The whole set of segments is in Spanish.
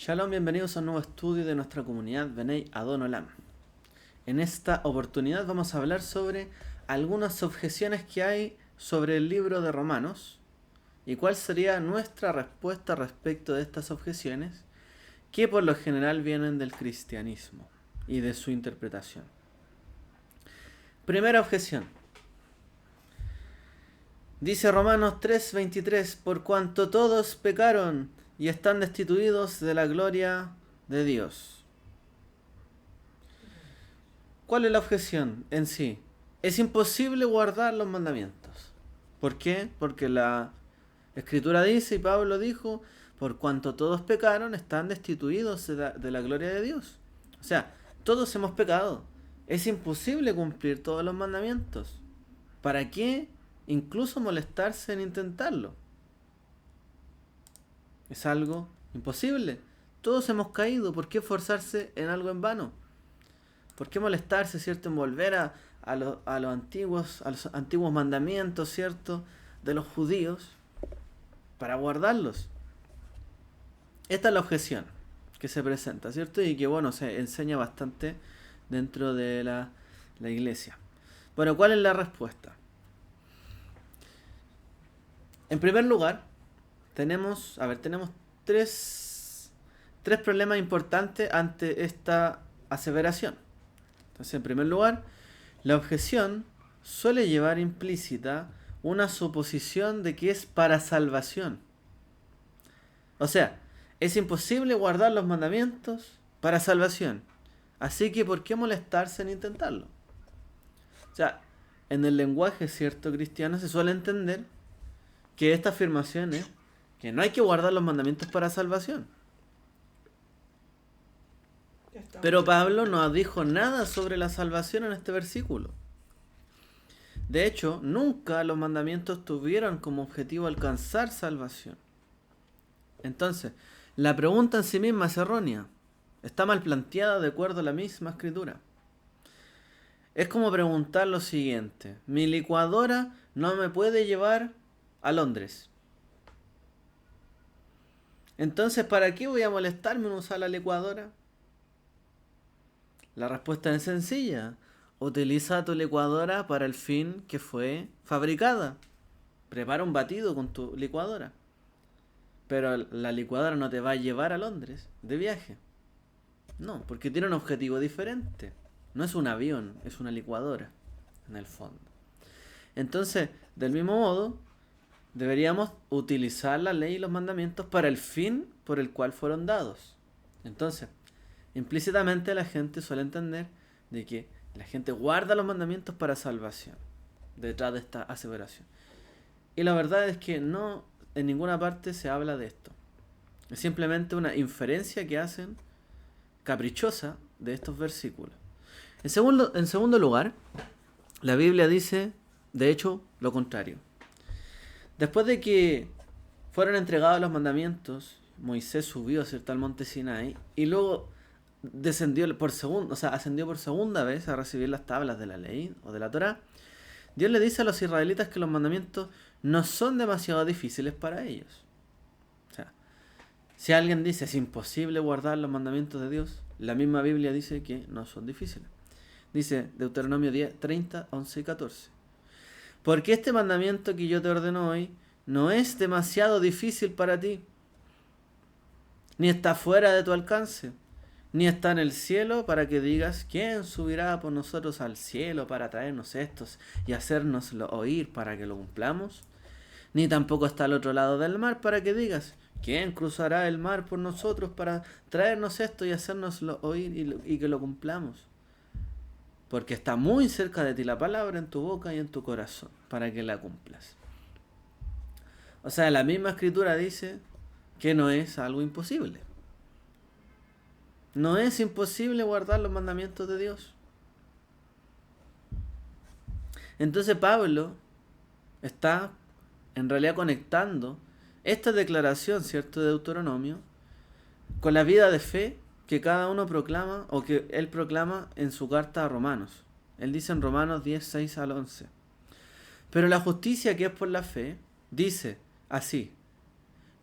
Shalom, bienvenidos a un nuevo estudio de nuestra comunidad Bnei Adon Olam. En esta oportunidad vamos a hablar sobre algunas objeciones que hay sobre el libro de Romanos y cuál sería nuestra respuesta respecto de estas objeciones que por lo general vienen del cristianismo y de su interpretación. Primera objeción. Dice Romanos 3:23, por cuanto todos pecaron y están destituidos de la gloria de Dios. ¿Cuál es la objeción en sí? Es imposible guardar los mandamientos. ¿Por qué? Porque la Escritura dice, y Pablo dijo, por cuanto todos pecaron, están destituidos de la gloria de Dios. O sea, todos hemos pecado. Es imposible cumplir todos los mandamientos. ¿Para qué incluso molestarse en intentarlo? Es algo imposible. Todos hemos caído. ¿Por qué esforzarse en algo en vano? ¿Por qué molestarse, cierto, en volver a los antiguos mandamientos, cierto, de los judíos para guardarlos? Esta es la objeción que se presenta, cierto, y que bueno, se enseña bastante dentro de la iglesia. Bueno, ¿cuál es la respuesta? En primer lugar, tenemos tres problemas importantes ante esta aseveración. Entonces, en primer lugar, la objeción suele llevar implícita una suposición de que es para salvación. O sea, es imposible guardar los mandamientos para salvación. Así que, ¿por qué molestarse en intentarlo? O sea, en el lenguaje cierto cristiano se suele entender que esta afirmación es que no hay que guardar los mandamientos para salvación. Pero Pablo no dijo nada sobre la salvación en este versículo. De hecho, nunca los mandamientos tuvieron como objetivo alcanzar salvación. Entonces, la pregunta en sí misma es errónea. Está mal planteada de acuerdo a la misma escritura. Es como preguntar lo siguiente: mi licuadora no me puede llevar a Londres. Entonces, ¿para qué voy a molestarme en usar la licuadora? La respuesta es sencilla. Utiliza tu licuadora para el fin que fue fabricada. Prepara un batido con tu licuadora. Pero la licuadora no te va a llevar a Londres de viaje. No, porque tiene un objetivo diferente. No es un avión, es una licuadora, en el fondo. Entonces, del mismo modo, deberíamos utilizar la ley y los mandamientos para el fin por el cual fueron dados. Entonces, implícitamente la gente suele entender de que la gente guarda los mandamientos para salvación detrás de esta aseveración. Y la verdad es que no en ninguna parte se habla de esto. Es simplemente una inferencia que hacen caprichosa de estos versículos. En segundo lugar, la Biblia dice, de hecho, lo contrario. Después de que fueron entregados los mandamientos, Moisés subió, ¿cierto?, al monte Sinai y luego ascendió por segunda vez a recibir las tablas de la ley o de la Torá. Dios le dice a los israelitas que los mandamientos no son demasiado difíciles para ellos. O sea, si alguien dice es imposible guardar los mandamientos de Dios, la misma Biblia dice que no son difíciles. Dice Deuteronomio 10, 30, 11 y 14. Porque este mandamiento que yo te ordeno hoy no es demasiado difícil para ti, ni está fuera de tu alcance, ni está en el cielo para que digas, ¿quién subirá por nosotros al cielo para traernos estos y hacérnoslo oír para que lo cumplamos? Ni tampoco está al otro lado del mar para que digas, ¿quién cruzará el mar por nosotros para traernos esto y hacérnoslo oír y que lo cumplamos? Porque está muy cerca de ti la palabra en tu boca y en tu corazón, para que la cumplas. O sea, la misma escritura dice que no es algo imposible. No es imposible guardar los mandamientos de Dios. Entonces Pablo está en realidad conectando esta declaración, ¿cierto?, de Deuteronomio con la vida de fe que cada uno proclama o que él proclama en su carta a Romanos. Él dice en Romanos 10, 6 al 11. Pero la justicia que es por la fe dice así: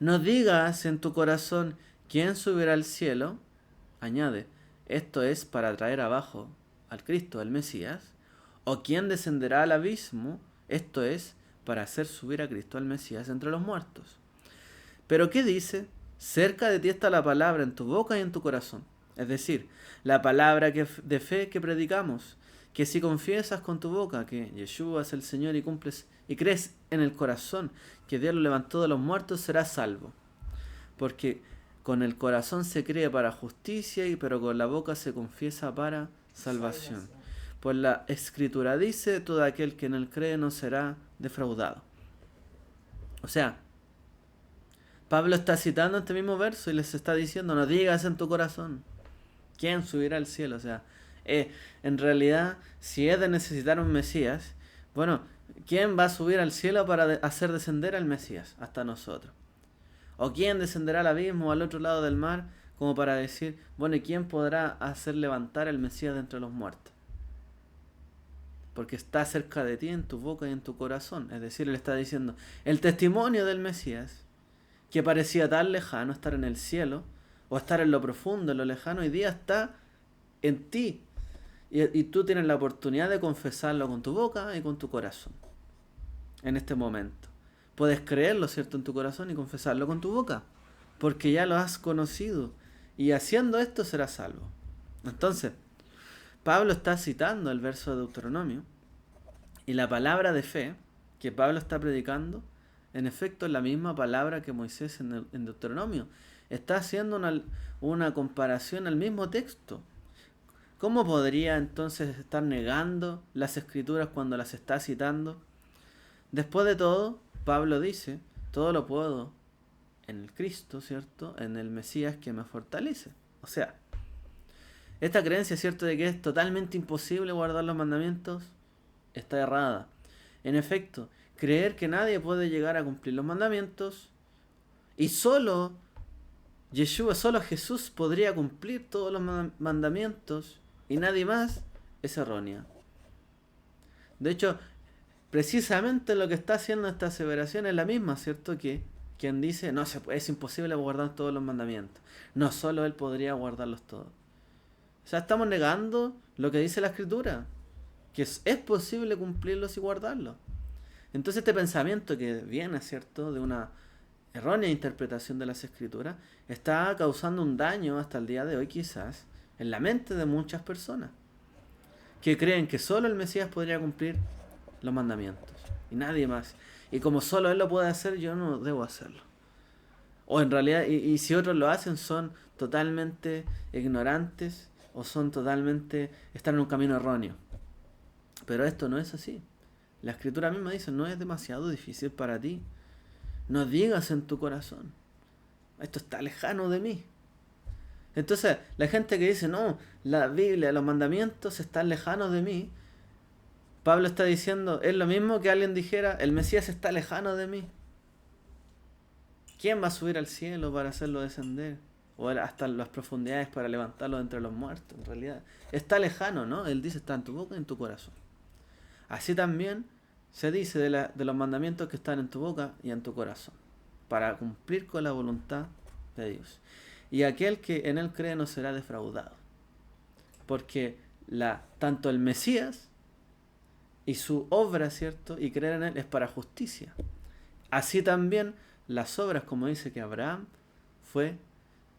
no digas en tu corazón, ¿Quién subirá al cielo? Añade, esto es para traer abajo al Cristo, al Mesías. ¿O quién descenderá al abismo? Esto es para hacer subir a Cristo, al Mesías, entre los muertos. Pero ¿qué dice? Cerca de ti está la palabra en tu boca y en tu corazón. Es decir, la palabra de fe que predicamos, que si confiesas con tu boca que Yeshua es el Señor y cumples y crees en el corazón que Dios lo levantó de los muertos, serás salvo. Porque con el corazón se cree para justicia, pero con la boca se confiesa para salvación. Pues la Escritura dice, todo aquel que en él cree no será defraudado. O sea, Pablo está citando este mismo verso y les está diciendo, no digas en tu corazón, ¿quién subirá al cielo? O sea, en realidad, si es de necesitar un Mesías, bueno, ¿quién va a subir al cielo para hacer descender al Mesías hasta nosotros? ¿O quién descenderá al abismo o al otro lado del mar como para decir, bueno, ¿y quién podrá hacer levantar al Mesías de entre los muertos? Porque está cerca de ti, en tu boca y en tu corazón. Es decir, él está diciendo, el testimonio del Mesías, que parecía tan lejano, estar en el cielo, o estar en lo profundo, en lo lejano, hoy día está en ti. Y tú tienes la oportunidad de confesarlo con tu boca y con tu corazón. En este momento. Puedes creerlo, ¿cierto?, en tu corazón y confesarlo con tu boca. Porque ya lo has conocido. Y haciendo esto serás salvo. Entonces, Pablo está citando el verso de Deuteronomio. Y la palabra de fe que Pablo está predicando, en efecto es la misma palabra que Moisés en Deuteronomio. Está haciendo una comparación al mismo texto. ¿Cómo podría entonces estar negando las escrituras cuando las está citando? Después de todo, Pablo dice, todo lo puedo en el Cristo, ¿cierto? En el Mesías que me fortalece. O sea, esta creencia, ¿cierto?, de que es totalmente imposible guardar los mandamientos, está errada. En efecto, creer que nadie puede llegar a cumplir los mandamientos y solo Yeshua, solo Jesús podría cumplir todos los mandamientos y nadie más, es errónea. De hecho, precisamente lo que está haciendo esta aseveración es la misma, ¿cierto? Que quien dice, no, es imposible guardar todos los mandamientos. No, solo Él podría guardarlos todos. O sea, estamos negando lo que dice la Escritura, que es posible cumplirlos y guardarlos. Entonces este pensamiento que viene, ¿cierto?, de una errónea interpretación de las Escrituras, está causando un daño hasta el día de hoy quizás en la mente de muchas personas que creen que solo el Mesías podría cumplir los mandamientos y nadie más. Y como solo Él lo puede hacer, yo no debo hacerlo. O en realidad, y si otros lo hacen, son totalmente ignorantes o son totalmente, están en un camino erróneo. Pero esto no es así. La Escritura misma dice, no es demasiado difícil para ti. No digas en tu corazón, esto está lejano de mí. Entonces, la gente que dice, no, la Biblia, los mandamientos están lejanos de mí, Pablo está diciendo, es lo mismo que alguien dijera, el Mesías está lejano de mí. ¿Quién va a subir al cielo para hacerlo descender? O hasta las profundidades para levantarlo entre los muertos, en realidad. Está lejano, ¿no? Él dice, está en tu boca y en tu corazón. Así también se dice de los mandamientos que están en tu boca y en tu corazón, para cumplir con la voluntad de Dios. Y aquel que en Él cree no será defraudado. Porque tanto el Mesías y su obra, ¿cierto?, y creer en Él es para justicia. Así también las obras, como dice que Abraham fue,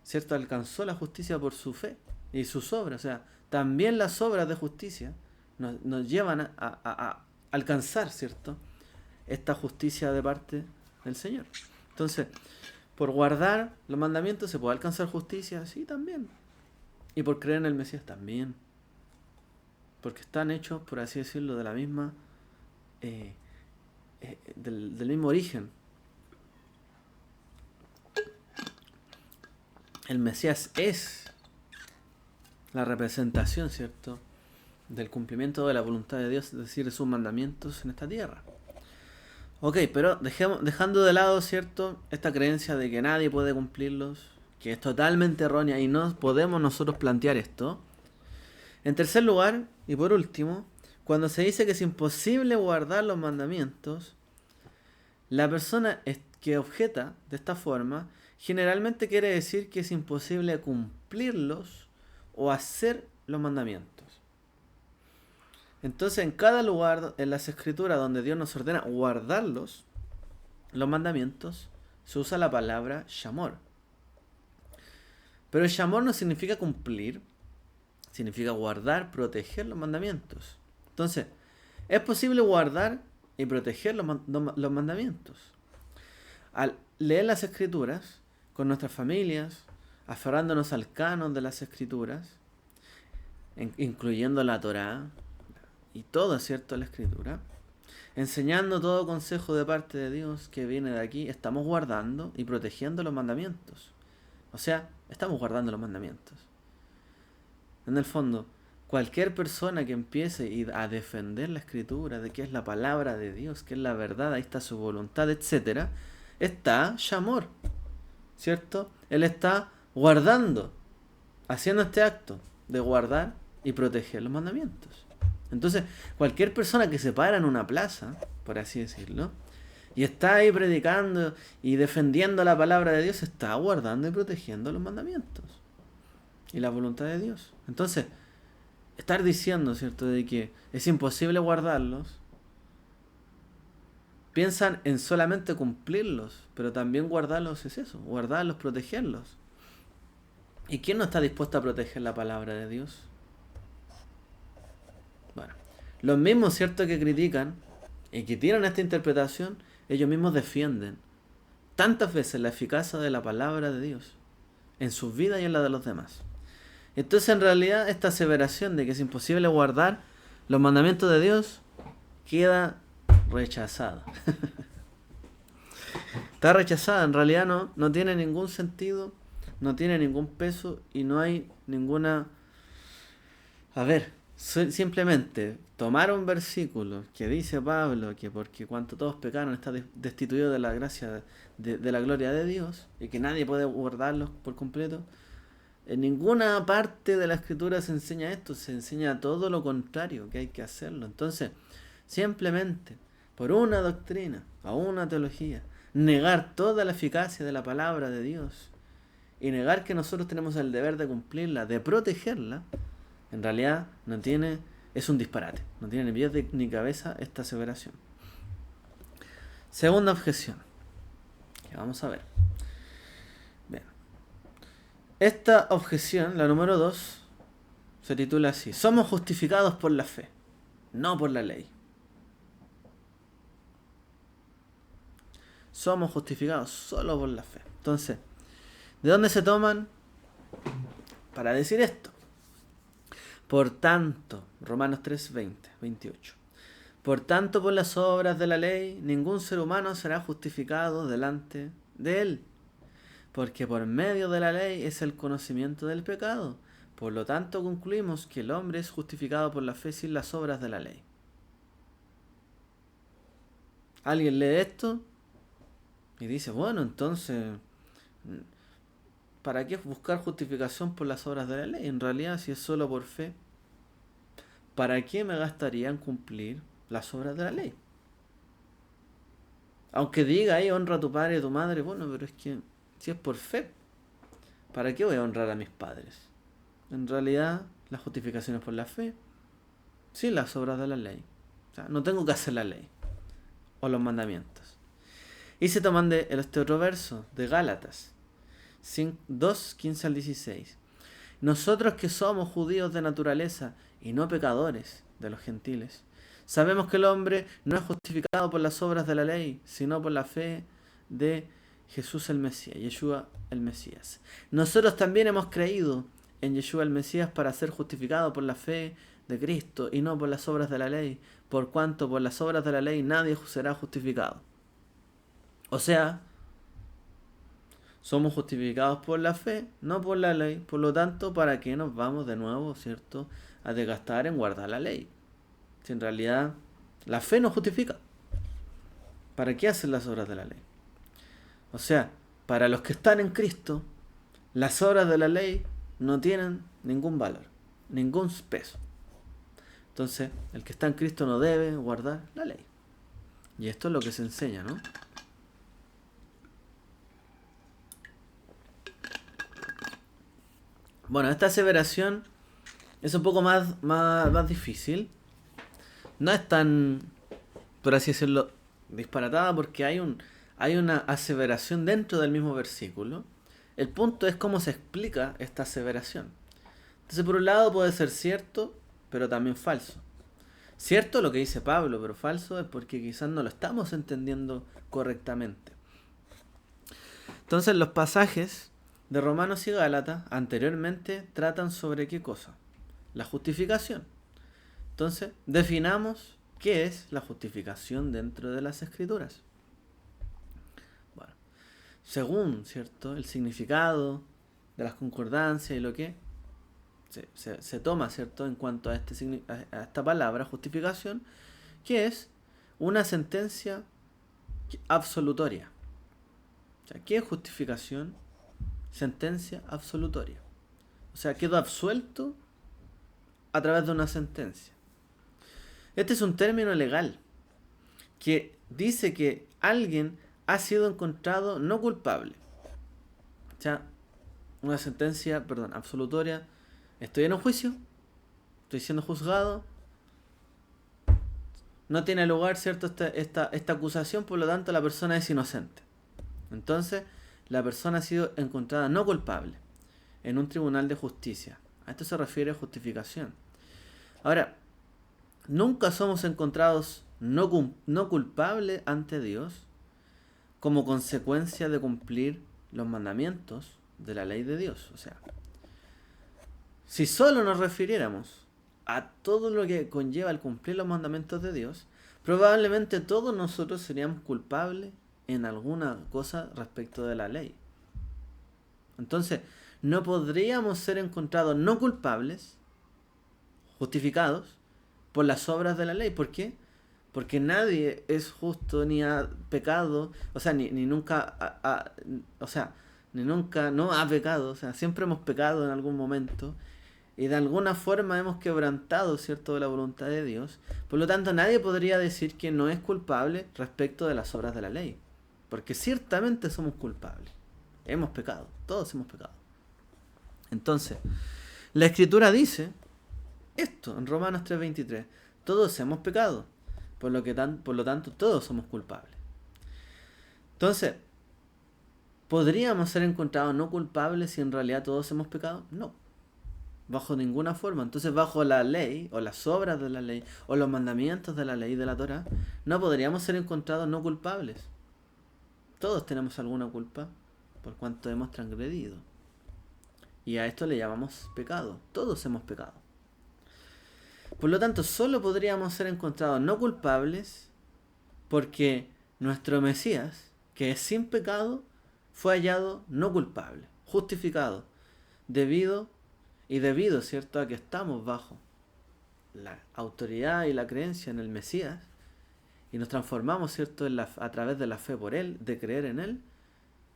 ¿cierto?, alcanzó la justicia por su fe y sus obras. O sea, también las obras de justicia nos llevan a alcanzar, ¿cierto?, esta justicia de parte del Señor. Entonces, por guardar los mandamientos se puede alcanzar justicia, sí, también. Y por creer en el Mesías también. Porque están hechos, por así decirlo, de la misma, del mismo origen. El Mesías es la representación, ¿cierto?, del cumplimiento de la voluntad de Dios, es decir, de sus mandamientos en esta tierra. Ok, pero dejando de lado, ¿cierto?, esta creencia de que nadie puede cumplirlos, que es totalmente errónea y no podemos nosotros plantear esto. En tercer lugar, y por último, cuando se dice que es imposible guardar los mandamientos, la persona que objeta de esta forma generalmente quiere decir que es imposible cumplirlos o hacer los mandamientos. Entonces, en cada lugar en las escrituras donde Dios nos ordena guardarlos, los mandamientos, se usa la palabra shamor. Pero el shamor no significa cumplir, significa guardar, proteger los mandamientos. Entonces, es posible guardar y proteger los mandamientos. Al leer las escrituras con nuestras familias, aferrándonos al canon de las escrituras, incluyendo la Torá y todo, ¿cierto?, la escritura, enseñando todo consejo de parte de Dios que viene de aquí, estamos guardando y protegiendo los mandamientos. O sea, estamos guardando los mandamientos. En el fondo, cualquier persona que empiece a defender la escritura, de que es la palabra de Dios, que es la verdad, ahí está su voluntad, etc., está shamor, ¿cierto? Él está guardando, haciendo este acto de guardar y proteger los mandamientos. Entonces, cualquier persona que se para en una plaza, por así decirlo, y está ahí predicando y defendiendo la palabra de Dios, está guardando y protegiendo los mandamientos y la voluntad de Dios. Entonces, estar diciendo, ¿cierto?, de que es imposible guardarlos, piensan en solamente cumplirlos, pero también guardarlos es eso, guardarlos, protegerlos. ¿Y quién no está dispuesto a proteger la palabra de Dios? Bueno, los mismos, ¿cierto?, que critican y que tienen esta interpretación, ellos mismos defienden tantas veces la eficacia de la palabra de Dios en sus vidas y en la de los demás. Entonces, en realidad, esta aseveración de que es imposible guardar los mandamientos de Dios queda rechazada. Está rechazada, en realidad no tiene ningún sentido, no tiene ningún peso y no hay ninguna... A ver, simplemente tomar un versículo que dice Pablo que porque cuanto todos pecaron está destituido de la gracia de la gloria de Dios y que nadie puede guardarlos por completo. En ninguna parte de la escritura se enseña esto, se enseña todo lo contrario, que hay que hacerlo. Entonces, simplemente por una doctrina o una teología, negar toda la eficacia de la palabra de Dios y negar que nosotros tenemos el deber de cumplirla, de protegerla, en realidad es un disparate. No tiene ni pies ni cabeza esta aseveración. Segunda objeción, que vamos a ver. Bien. Esta objeción, la número 2, se titula así: somos justificados por la fe, no por la ley. Somos justificados solo por la fe. Entonces, ¿de dónde se toman para decir esto? Por tanto, Romanos 3, 20, 28. Por tanto, por las obras de la ley, ningún ser humano será justificado delante de él, porque por medio de la ley es el conocimiento del pecado. Por lo tanto, concluimos que el hombre es justificado por la fe sin las obras de la ley. ¿Alguien lee esto? Y dice, bueno, entonces, ¿para qué buscar justificación por las obras de la ley? En realidad, si es solo por fe, ¿para qué me gastaría en cumplir las obras de la ley? Aunque diga ahí, honra a tu padre y a tu madre, bueno, pero es que si es por fe, ¿para qué voy a honrar a mis padres? En realidad, la justificación es por la fe, sin las obras de la ley. O sea, no tengo que hacer la ley o los mandamientos. Y se toman de este otro verso, de Gálatas 2, 15 al 16. Nosotros que somos judíos de naturaleza y no pecadores de los gentiles, sabemos que el hombre no es justificado por las obras de la ley, sino por la fe de Jesús el Mesías, Yeshua el Mesías. Nosotros también hemos creído en Yeshua el Mesías para ser justificados por la fe de Cristo y no por las obras de la ley, por cuanto por las obras de la ley nadie será justificado. O sea, somos justificados por la fe, no por la ley. Por lo tanto, ¿para qué nos vamos de nuevo, cierto, a desgastar en guardar la ley? Si en realidad la fe nos justifica, ¿para qué hacen las obras de la ley? O sea, para los que están en Cristo, las obras de la ley no tienen ningún valor, ningún peso. Entonces, el que está en Cristo no debe guardar la ley. Y esto es lo que se enseña, ¿no? Bueno, esta aseveración es un poco más difícil. No es tan, por así decirlo, disparatada porque hay una aseveración dentro del mismo versículo. El punto es cómo se explica esta aseveración. Entonces, por un lado puede ser cierto, pero también falso. Cierto lo que dice Pablo, pero falso es porque quizás no lo estamos entendiendo correctamente. Entonces, los pasajes de Romanos y Gálatas anteriormente tratan sobre qué cosa? La justificación. Entonces, definamos qué es la justificación dentro de las Escrituras. Bueno, según, ¿cierto?, el significado de las concordancias y lo que se toma, ¿cierto?, en cuanto a esta palabra, justificación, que es una sentencia absolutoria. O sea, ¿qué es justificación? Sentencia absolutoria. O sea, quedo absuelto a través de una sentencia. Este es un término legal que dice que alguien ha sido encontrado no culpable. O sea, una sentencia, absolutoria. Estoy en un juicio, estoy siendo juzgado, no tiene lugar, ¿cierto?, esta acusación, por lo tanto la persona es inocente. Entonces, la persona ha sido encontrada no culpable en un tribunal de justicia. A esto se refiere a justificación. Ahora, nunca somos encontrados no culpables ante Dios como consecuencia de cumplir los mandamientos de la ley de Dios. O sea, si solo nos refiriéramos a todo lo que conlleva el cumplir los mandamientos de Dios, probablemente todos nosotros seríamos culpables en alguna cosa respecto de la ley. Entonces, no podríamos ser encontrados no culpables, justificados, por las obras de la ley. ¿Por qué? Porque nadie es justo ni ha pecado, o sea, ni nunca, ni nunca no ha pecado, o sea, siempre hemos pecado en algún momento y de alguna forma hemos quebrantado, ¿cierto?, la voluntad de Dios. Por lo tanto, nadie podría decir que no es culpable respecto de las obras de la ley, porque ciertamente somos culpables. Hemos pecado, todos hemos pecado. Entonces, la Escritura dice esto en Romanos 3:23: todos hemos pecado, por lo tanto todos somos culpables. Entonces, ¿podríamos ser encontrados no culpables si en realidad todos hemos pecado? No, bajo ninguna forma. Entonces, bajo la ley, o las obras de la ley, o los mandamientos de la ley de la Torá, no podríamos ser encontrados no culpables. Todos tenemos alguna culpa por cuanto hemos transgredido. Y a esto le llamamos pecado. Todos hemos pecado. Por lo tanto, solo podríamos ser encontrados no culpables porque nuestro Mesías, que es sin pecado, fue hallado no culpable, justificado, debido, ¿cierto?, a que estamos bajo la autoridad y la creencia en el Mesías y nos transformamos, ¿cierto?, a través de la fe por Él, de creer en Él,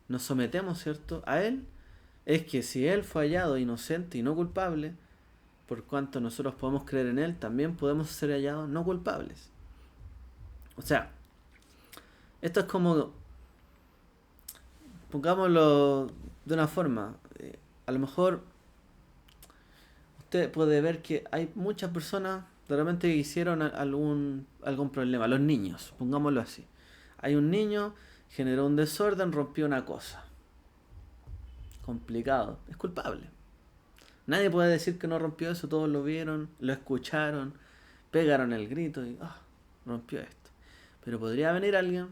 nos sometemos, ¿cierto?, a Él. Es que si Él fue hallado inocente y no culpable, por cuanto nosotros podemos creer en Él, también podemos ser hallados no culpables. O sea, esto es como, pongámoslo de una forma, a lo mejor usted puede ver que hay muchas personas de repente que hicieron algún problema, los niños, pongámoslo así. Hay un niño, generó un desorden, rompió una cosa. Complicado, es culpable. Nadie puede decir que no rompió eso, todos lo vieron, lo escucharon, pegaron el grito y rompió esto. Pero podría venir alguien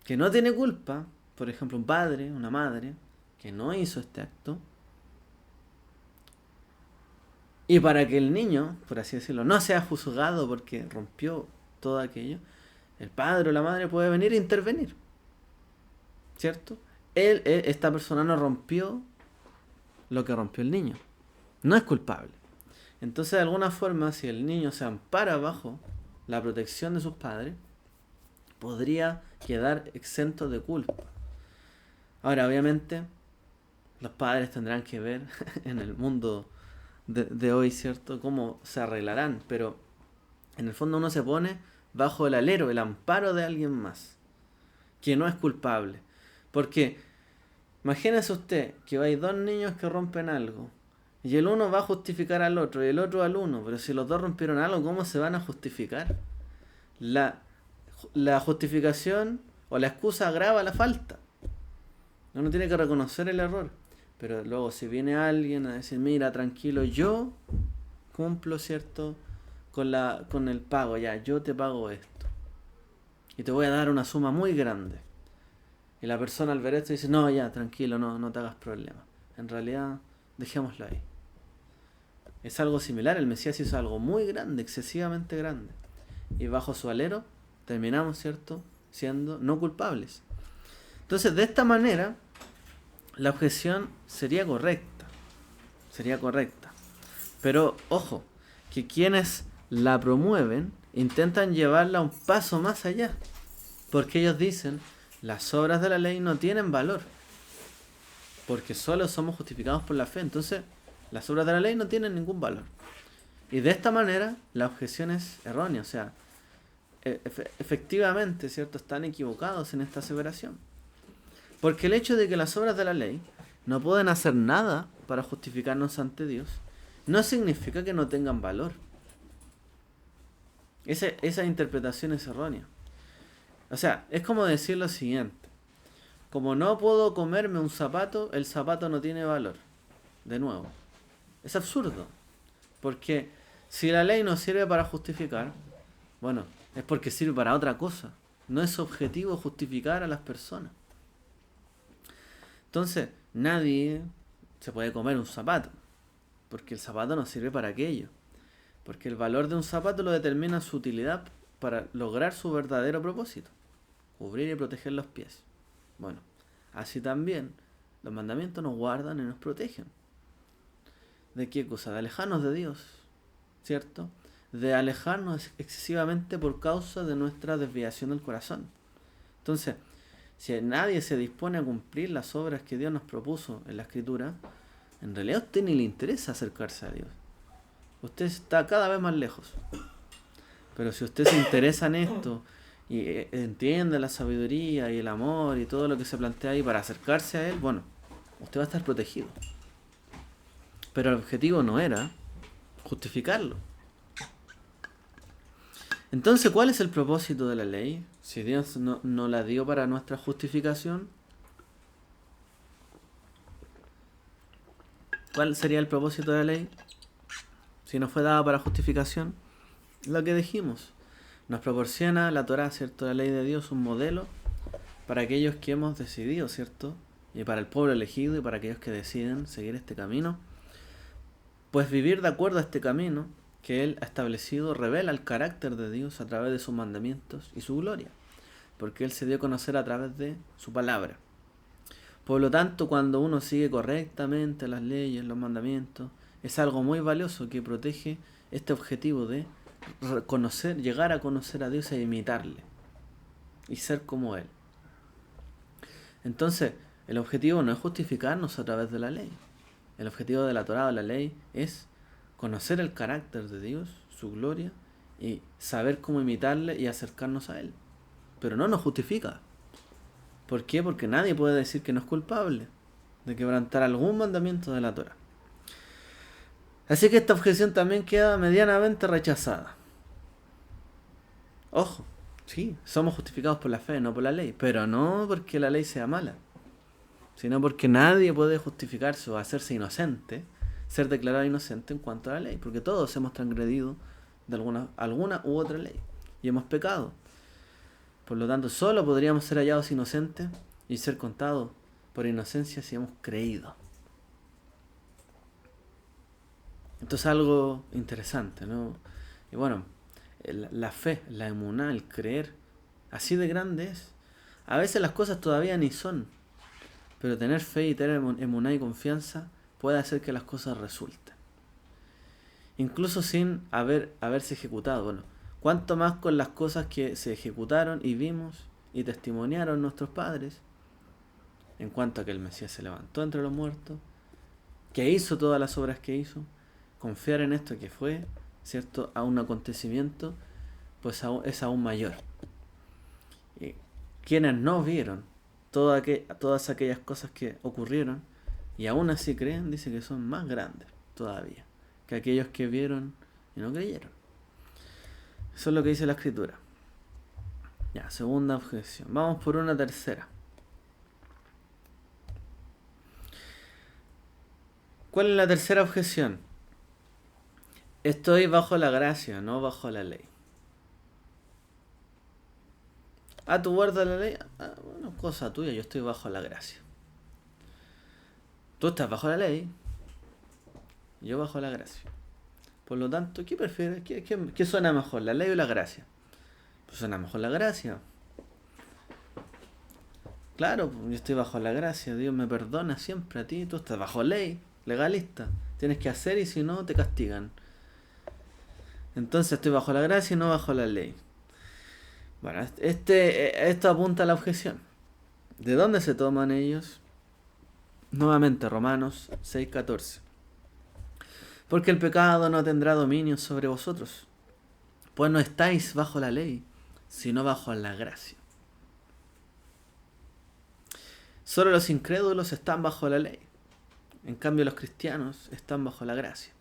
que no tiene culpa, por ejemplo un padre, una madre, que no hizo este acto, y para que el niño, por así decirlo, no sea juzgado porque rompió todo aquello, el padre o la madre puede venir e intervenir, ¿cierto? Esta persona no rompió lo que rompió el niño, no es culpable. Entonces, de alguna forma, si el niño se ampara bajo la protección de sus padres, podría quedar exento de culpa. Ahora, obviamente, los padres tendrán que ver en el mundo de hoy, ¿cierto?, cómo se arreglarán, pero en el fondo uno se pone bajo el alero, el amparo de alguien más, que no es culpable. Porque Imagínese usted que hay dos niños que rompen algo. Y el uno va a justificar al otro y el otro al uno. Pero si los dos rompieron algo, ¿cómo se van a justificar? La, la justificación o la excusa agrava la falta. Uno tiene que reconocer el error. Pero luego si viene alguien a decir, mira, tranquilo, yo cumplo, ¿cierto? Con el pago, ya, yo te pago esto. Y te voy a dar una suma muy grande. Y la persona al ver esto dice, no, ya, tranquilo, no te hagas problema. En realidad, dejémoslo ahí. Es algo similar, el Mesías hizo algo muy grande, excesivamente grande. Y bajo su alero terminamos, ¿cierto?, siendo no culpables. Entonces, de esta manera, la objeción sería correcta. Sería correcta. Pero, ojo, que quienes la promueven intentan llevarla un paso más allá. Porque ellos dicen, las obras de la ley no tienen valor. Porque solo somos justificados por la fe. Entonces, las obras de la ley no tienen ningún valor. Y de esta manera, la objeción es errónea. O sea, efectivamente, ¿cierto?, están equivocados en esta aseveración. Porque el hecho de que las obras de la ley no pueden hacer nada para justificarnos ante Dios, no significa que no tengan valor. Esa interpretación es errónea. O sea, es como decir lo siguiente. Como no puedo comerme un zapato, el zapato no tiene valor. De nuevo. Es absurdo. Porque si la ley no sirve para justificar, bueno, es porque sirve para otra cosa. No es objetivo justificar a las personas. Entonces, nadie se puede comer un zapato. Porque el zapato no sirve para aquello. Porque el valor de un zapato lo determina su utilidad para lograr su verdadero propósito. Cubrir y proteger los pies. Bueno, así también los mandamientos nos guardan y nos protegen. ¿De qué cosa? De alejarnos de Dios, ¿cierto? De alejarnos excesivamente por causa de nuestra desviación del corazón. Entonces, si nadie se dispone a cumplir las obras que Dios nos propuso en la Escritura, en realidad a usted ni le interesa acercarse a Dios. Usted está cada vez más lejos. Pero si usted se interesa en esto y entiende la sabiduría y el amor y todo lo que se plantea ahí para acercarse a Él, bueno, usted va a estar protegido. Pero el objetivo no era justificarlo. Entonces, ¿cuál es el propósito de la ley? Si Dios no la dio para nuestra justificación, ¿cuál sería el propósito de la ley? Si no fue dada para justificación, lo que dijimos. Nos proporciona la Torá, ¿cierto? La ley de Dios, un modelo para aquellos que hemos decidido, ¿cierto? Y para el pueblo elegido y para aquellos que deciden seguir este camino. Pues vivir de acuerdo a este camino que Él ha establecido revela el carácter de Dios a través de sus mandamientos y su gloria, porque Él se dio a conocer a través de su palabra. Por lo tanto, cuando uno sigue correctamente las leyes, los mandamientos, es algo muy valioso que protege este objetivo de llegar a conocer a Dios e imitarle y ser como Él. Entonces, el objetivo no es justificarnos a través de la ley. El objetivo de la Torá o la ley es conocer el carácter de Dios, su gloria, y saber cómo imitarle y acercarnos a Él. Pero no nos justifica. ¿Por qué? Porque nadie puede decir que no es culpable de quebrantar algún mandamiento de la Torá. Así que esta objeción también queda medianamente rechazada. Ojo, sí, somos justificados por la fe, no por la ley, pero no porque la ley sea mala, sino porque nadie puede justificarse o hacerse inocente, ser declarado inocente en cuanto a la ley, porque todos hemos transgredido de alguna u otra ley y hemos pecado. Por lo tanto, solo podríamos ser hallados inocentes y ser contados por inocencia si hemos creído. Esto es algo interesante, ¿no? Y bueno, la fe, la emuná, el creer, así de grande es. A veces las cosas todavía ni son, pero tener fe y tener emuná y confianza puede hacer que las cosas resulten. Incluso sin haberse ejecutado. Bueno, cuanto más con las cosas que se ejecutaron y vimos y testimoniaron nuestros padres, en cuanto a que el Mesías se levantó entre los muertos, que hizo todas las obras que hizo, confiar en esto que fue, ¿cierto?, a un acontecimiento, pues es aún mayor. Y quienes no vieron todas aquellas cosas que ocurrieron y aún así creen, dice que son más grandes todavía que aquellos que vieron y no creyeron. Eso es lo que dice la Escritura. Ya, segunda objeción. Vamos por una tercera. ¿Cuál es la tercera objeción? Estoy bajo la gracia, no bajo la ley. ¿Tú guardas la ley? Bueno, cosa tuya, yo estoy bajo la gracia. Tú estás bajo la ley, yo bajo la gracia. Por lo tanto, ¿qué prefieres? ¿Qué suena mejor, la ley o la gracia? Pues suena mejor la gracia. Claro, yo estoy bajo la gracia, Dios me perdona siempre a ti, tú estás bajo ley, legalista. Tienes que hacer y si no, te castigan. Entonces estoy bajo la gracia y no bajo la ley. Bueno, esto apunta a la objeción. ¿De dónde se toman ellos? Nuevamente, Romanos 6:14. Porque el pecado no tendrá dominio sobre vosotros, pues no estáis bajo la ley, sino bajo la gracia. Solo los incrédulos están bajo la ley. En cambio, los cristianos están bajo la gracia.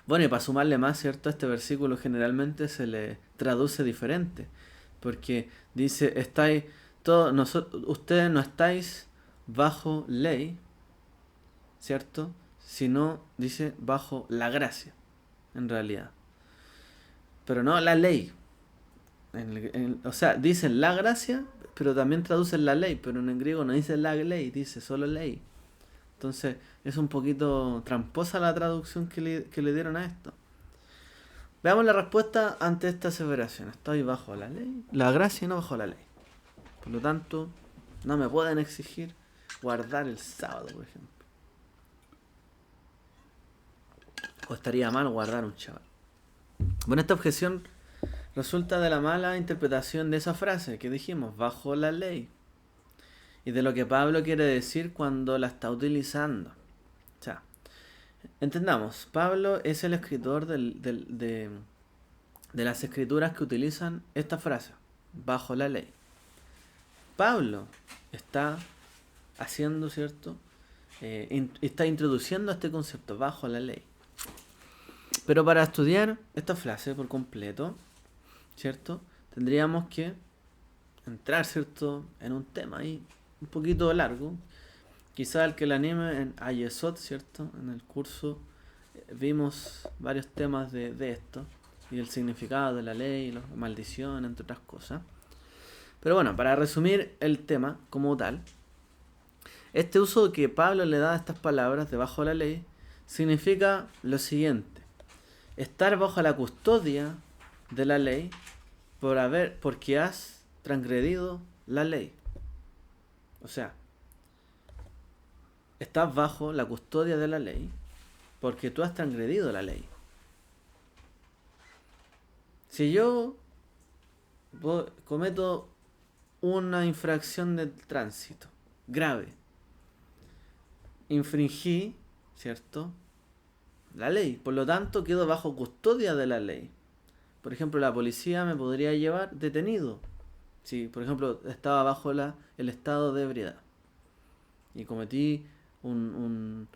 Bueno, y para sumarle más, ¿cierto? Este versículo generalmente se le traduce diferente. Porque dice, ustedes no estáis bajo ley, ¿cierto? Sino, dice, bajo la gracia, en realidad. Pero no la ley. O sea, dicen la gracia, pero también traducen la ley. Pero en griego no dice la ley, dice solo ley. Entonces es un poquito tramposa la traducción que le dieron a esto. Veamos la respuesta ante esta aseveración. Estoy bajo la ley, la gracia y no bajo la ley. Por lo tanto, no me pueden exigir guardar el sábado, por ejemplo. O estaría mal guardar un Shabbat. Bueno, esta objeción resulta de la mala interpretación de esa frase que dijimos, bajo la ley. Y de lo que Pablo quiere decir cuando la está utilizando. O sea, entendamos, Pablo es el escritor de las escrituras que utilizan esta frase, bajo la ley. Pablo está haciendo, ¿cierto? Está introduciendo este concepto, bajo la ley. Pero para estudiar esta frase por completo, ¿cierto? Tendríamos que entrar, ¿cierto? En un tema ahí un poquito largo. Quizá el que le anime en Ayesot, ¿cierto? En el curso vimos varios temas de esto y el significado de la ley, la maldición, entre otras cosas. Pero bueno, para resumir el tema como tal, este uso que Pablo le da a estas palabras debajo de la ley significa lo siguiente: estar bajo la custodia de la ley porque has transgredido la ley. O sea, estás bajo la custodia de la ley porque tú has transgredido la ley. Si yo cometo una infracción de tránsito grave, infringí, ¿cierto?, la ley, por lo tanto quedo bajo custodia de la ley. Por ejemplo, la policía me podría llevar detenido si, por ejemplo, estaba bajo el estado de ebriedad y cometí un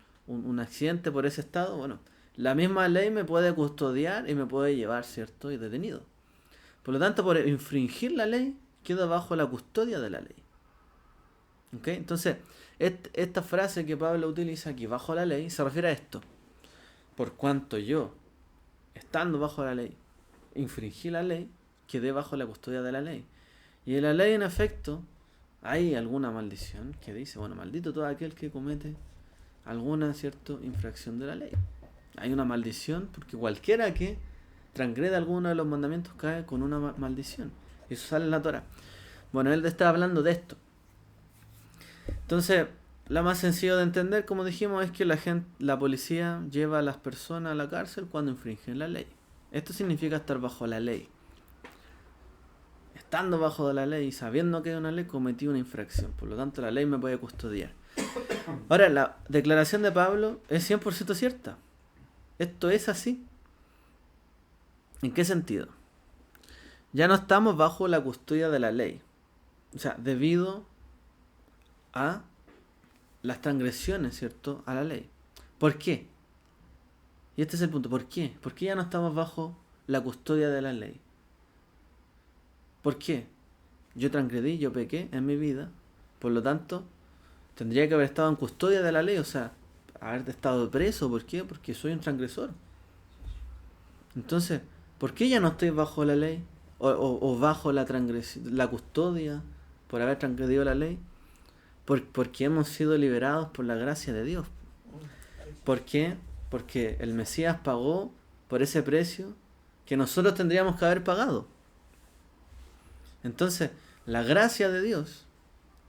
accidente por ese estado. Bueno, la misma ley me puede custodiar y me puede llevar, ¿cierto?, y detenido. Por lo tanto, por infringir la ley, quedo bajo la custodia de la ley. ¿Ok? Entonces, esta frase que Pablo utiliza aquí, bajo la ley, se refiere a esto. Por cuanto yo, estando bajo la ley, infringí la ley, quedé bajo la custodia de la ley. Y en la ley, en efecto, hay alguna maldición que dice, bueno, maldito todo aquel que comete alguna, ¿cierto?, infracción de la ley. Hay una maldición porque cualquiera que transgrede alguno de los mandamientos cae con una maldición. Eso sale en la Torá. Bueno, él está hablando de esto. Entonces, la más sencillo de entender, como dijimos, es que la policía lleva a las personas a la cárcel cuando infringen la ley. Esto significa estar bajo la ley. Estando bajo la ley y sabiendo que hay una ley, cometí una infracción. Por lo tanto, la ley me puede custodiar. Ahora, la declaración de Pablo es 100% cierta. Esto es así. ¿En qué sentido? Ya no estamos bajo la custodia de la ley. O sea, debido a las transgresiones, ¿cierto? A la ley. ¿Por qué? Y este es el punto. ¿Por qué? ¿Por qué ya no estamos bajo la custodia de la ley? ¿Por qué? Yo transgredí, yo pequé en mi vida, por lo tanto, tendría que haber estado en custodia de la ley, o sea, haber estado preso. ¿Por qué? Porque soy un transgresor. Entonces, ¿por qué ya no estoy bajo la ley? O bajo la custodia por haber transgredido la ley. Porque hemos sido liberados por la gracia de Dios. ¿Por qué? Porque el Mesías pagó por ese precio que nosotros tendríamos que haber pagado. Entonces, la gracia de Dios,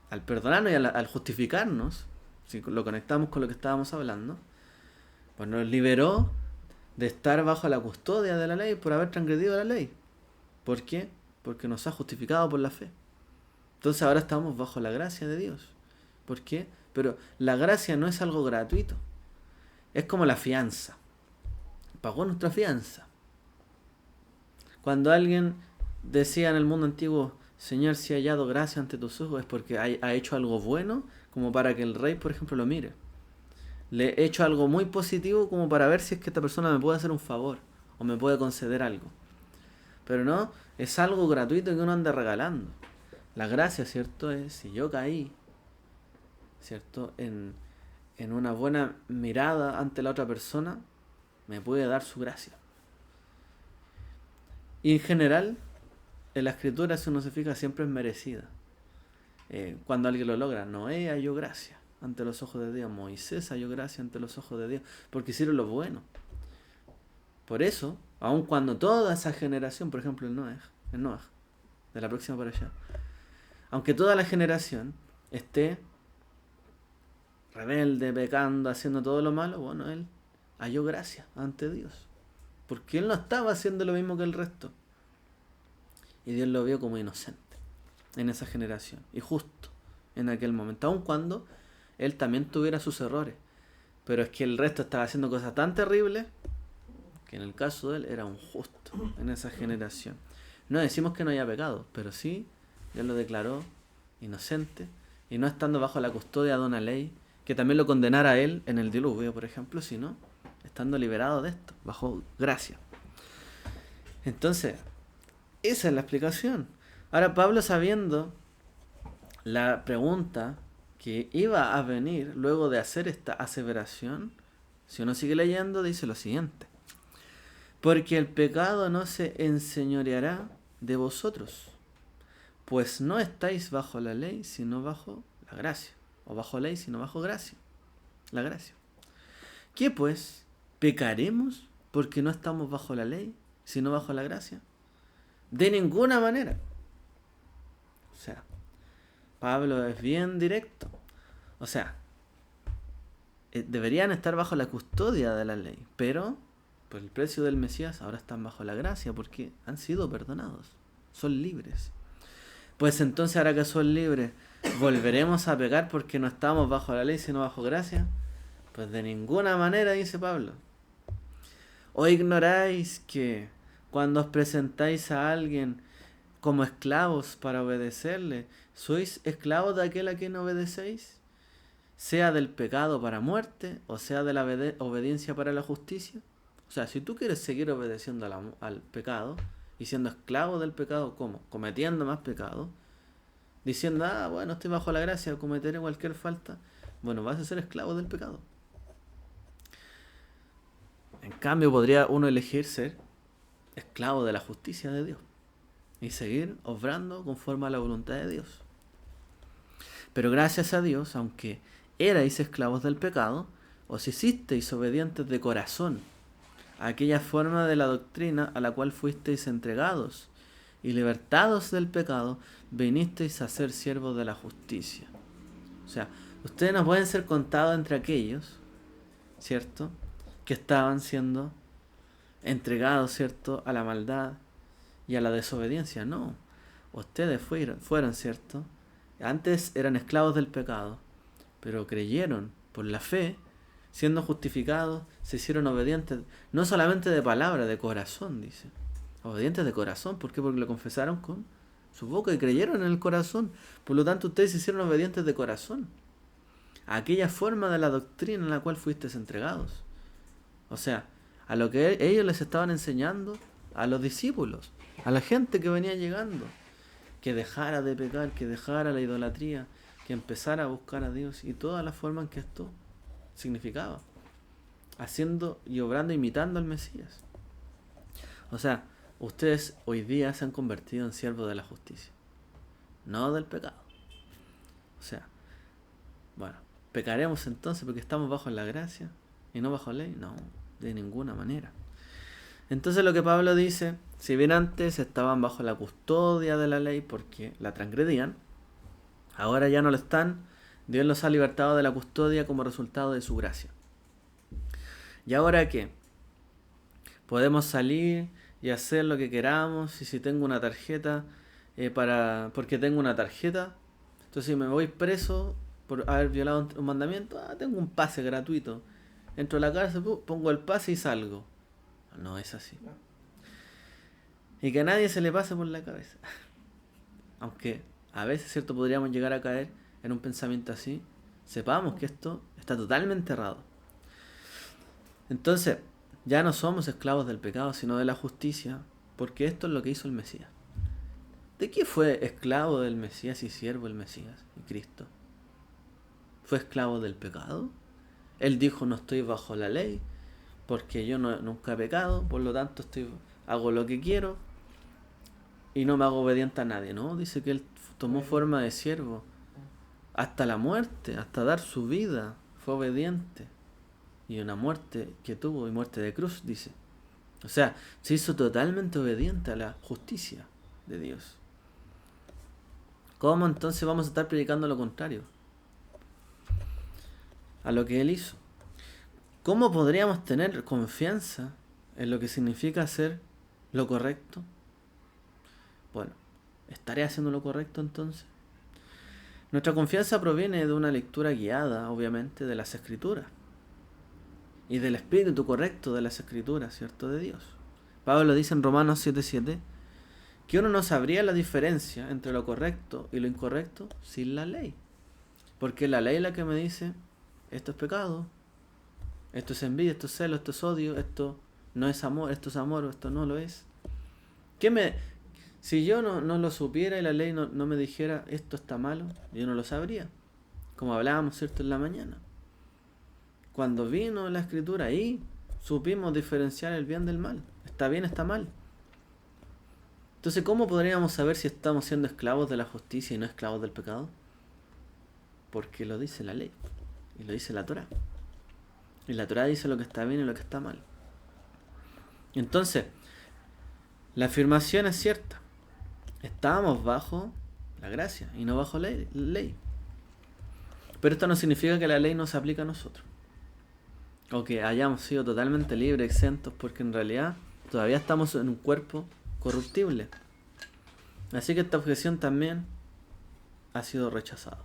al perdonarnos y al justificarnos, si lo conectamos con lo que estábamos hablando, pues nos liberó de estar bajo la custodia de la ley por haber transgredido la ley. ¿Por qué? Porque nos ha justificado por la fe. Entonces ahora estamos bajo la gracia de Dios. ¿Por qué? Pero la gracia no es algo gratuito. Es como la fianza. Pagó nuestra fianza. Cuando alguien decía en el mundo antiguo, Señor, si he hallado gracia ante tus ojos, es porque ha hecho algo bueno, como para que el rey, por ejemplo, lo mire. Le he hecho algo muy positivo como para ver si es que esta persona me puede hacer un favor o me puede conceder algo. Pero no, es algo gratuito que uno anda regalando. La gracia, ¿cierto? Es si yo caí, ¿cierto? En una buena mirada ante la otra persona, me puede dar su gracia. Y en general, en la escritura, si uno se fija, siempre es merecida. Cuando alguien lo logra, Noé halló gracia ante los ojos de Dios, Moisés halló gracia ante los ojos de Dios, porque hicieron lo bueno. Por eso, aun cuando toda esa generación, por ejemplo el Noaj, de la próxima para allá, aunque toda la generación esté rebelde, pecando, haciendo todo lo malo, bueno, él halló gracia ante Dios, porque él no estaba haciendo lo mismo que el resto, y Dios lo vio como inocente en esa generación, y justo en aquel momento, aun cuando él también tuviera sus errores, pero es que el resto estaba haciendo cosas tan terribles que en el caso de él era un justo en esa generación. No decimos que no haya pecado, pero sí Dios lo declaró inocente, y no estando bajo la custodia de una ley que también lo condenara a él en el diluvio, por ejemplo, sino estando liberado de esto, bajo gracia. Entonces, esa es la explicación. Ahora Pablo, sabiendo la pregunta que iba a venir luego de hacer esta aseveración, si uno sigue leyendo, dice lo siguiente: porque el pecado no se enseñoreará de vosotros, pues no estáis bajo la ley, sino bajo la gracia. O bajo ley, sino bajo gracia. La gracia. ¿Qué pues? ¿Pecaremos porque no estamos bajo la ley, sino bajo la gracia? De ninguna manera. O sea, Pablo es bien directo. O sea, deberían estar bajo la custodia de la ley, pero por el precio del Mesías ahora están bajo la gracia porque han sido perdonados. Son libres. Pues entonces, ahora que son libres, ¿volveremos a pecar porque no estamos bajo la ley sino bajo gracia? Pues de ninguna manera, dice Pablo. ¿O ignoráis que cuando os presentáis a alguien como esclavos para obedecerle, sois esclavos de aquel a quien obedecéis? Sea del pecado para muerte o sea de la obediencia para la justicia. O sea, si tú quieres seguir obedeciendo al pecado y siendo esclavo del pecado, ¿cómo? Cometiendo más pecado, diciendo, bueno, estoy bajo la gracia, cometeré cualquier falta, bueno, vas a ser esclavo del pecado. En cambio, podría uno elegir ser esclavo de la justicia de Dios y seguir obrando conforme a la voluntad de Dios. Pero gracias a Dios, aunque erais esclavos del pecado, os hicisteis obedientes de corazón a aquella forma de la doctrina a la cual fuisteis entregados, y libertados del pecado, vinisteis a ser siervos de la justicia. O sea, ustedes no pueden ser contados entre aquellos, ¿cierto?, que estaban siendo entregados, ¿cierto?, a la maldad y a la desobediencia. No, ustedes fueron, ¿cierto?, antes eran esclavos del pecado, pero creyeron por la fe, siendo justificados, se hicieron obedientes, no solamente de palabra, de corazón, dice. Obedientes de corazón, ¿por qué? Porque lo confesaron con su boca y creyeron en el corazón. Por lo tanto, ustedes se hicieron obedientes de corazón a aquella forma de la doctrina en la cual fuisteis entregados. O sea, a lo que ellos les estaban enseñando a los discípulos, a la gente que venía llegando, que dejara de pecar, que dejara la idolatría, que empezara a buscar a Dios y todas las formas en que esto significaba, haciendo y obrando, imitando al Mesías. O sea, ustedes hoy día se han convertido en siervos de la justicia, no del pecado. O sea, bueno, ¿pecaremos entonces porque estamos bajo la gracia y no bajo ley? No, de ninguna manera. Entonces lo que Pablo dice, si bien antes estaban bajo la custodia de la ley porque la transgredían, ahora ya no lo están. Dios los ha libertado de la custodia como resultado de su gracia. ¿Y ahora qué? Podemos salir y hacer lo que queramos. Y si tengo una tarjeta, porque tengo una tarjeta, entonces si me voy preso por haber violado un mandamiento, tengo un pase gratuito. Entro a la cárcel, pongo el pase y salgo. No es así. Y que a nadie se le pase por la cabeza. Aunque a veces, ¿cierto?, podríamos llegar a caer en un pensamiento así. Sepamos que esto está totalmente errado. Entonces, ya no somos esclavos del pecado, sino de la justicia, porque esto es lo que hizo el Mesías. ¿De qué fue esclavo del Mesías y siervo del Mesías y Cristo? ¿Fue esclavo del pecado? Él dijo, no estoy bajo la ley, porque yo nunca he pecado, por lo tanto hago lo que quiero y no me hago obediente a nadie, ¿no? Dice que él tomó forma de siervo hasta la muerte, hasta dar su vida, fue obediente. Y una muerte que tuvo, y muerte de cruz, dice. O sea, se hizo totalmente obediente a la justicia de Dios. ¿Cómo entonces vamos a estar predicando lo contrario a lo que él hizo? ¿Cómo podríamos tener confianza en lo que significa hacer lo correcto? Bueno, ¿estaré haciendo lo correcto entonces? Nuestra confianza proviene de una lectura guiada, obviamente, de las Escrituras y del espíritu correcto de las Escrituras, ¿cierto?, de Dios. Pablo dice en Romanos 7:7 que uno no sabría la diferencia entre lo correcto y lo incorrecto sin la ley. Porque la ley es la que me dice, esto es pecado, esto es envidia, esto es celo, esto es odio, esto no es amor, esto es amor o esto no lo es. Si yo no lo supiera y la ley no me dijera esto está malo, yo no lo sabría. Como hablábamos, ¿cierto?, en la mañana. Cuando vino la Escritura, ahí supimos diferenciar el bien del mal. Está bien, está mal. Entonces, ¿cómo podríamos saber si estamos siendo esclavos de la justicia y no esclavos del pecado? Porque lo dice la ley y lo dice la Torá. Y la Torá dice lo que está bien y lo que está mal. Entonces, la afirmación es cierta. Estábamos bajo la gracia y no bajo la ley. Pero esto no significa que la ley no se aplique a nosotros. O que hayamos sido totalmente libres, exentos, porque en realidad todavía estamos en un cuerpo corruptible. Así que esta objeción también ha sido rechazada.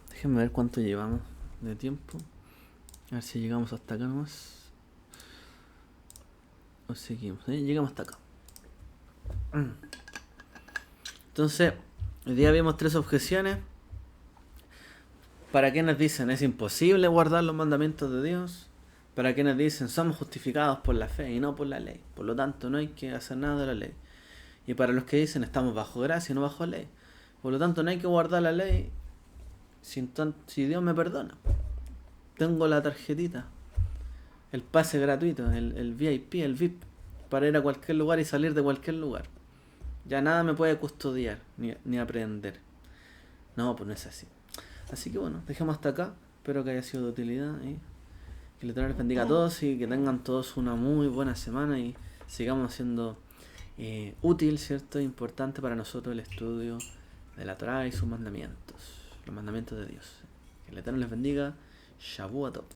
Déjenme ver cuánto llevamos de tiempo. A ver si llegamos hasta acá nomás. O seguimos. Llegamos hasta acá. Entonces, hoy día vimos 3 objeciones. Para quienes dicen es imposible guardar los mandamientos de Dios. Para quienes dicen somos justificados por la fe y no por la ley. Por lo tanto, no hay que hacer nada de la ley. Y para los que dicen estamos bajo gracia y no bajo ley. Por lo tanto, no hay que guardar la ley si Dios me perdona. Tengo la tarjetita, el pase gratuito, el VIP, el VIP, para ir a cualquier lugar y salir de cualquier lugar. Ya nada me puede custodiar ni aprehender. No, pues no es así. Así que bueno, dejemos hasta acá. Espero que haya sido de utilidad y que el Eterno les bendiga a todos y que tengan todos una muy buena semana y sigamos siendo útil, ¿cierto? Importante para nosotros el estudio de la Torá y sus mandamientos, los mandamientos de Dios. Que el Eterno les bendiga. Shavuot Tov.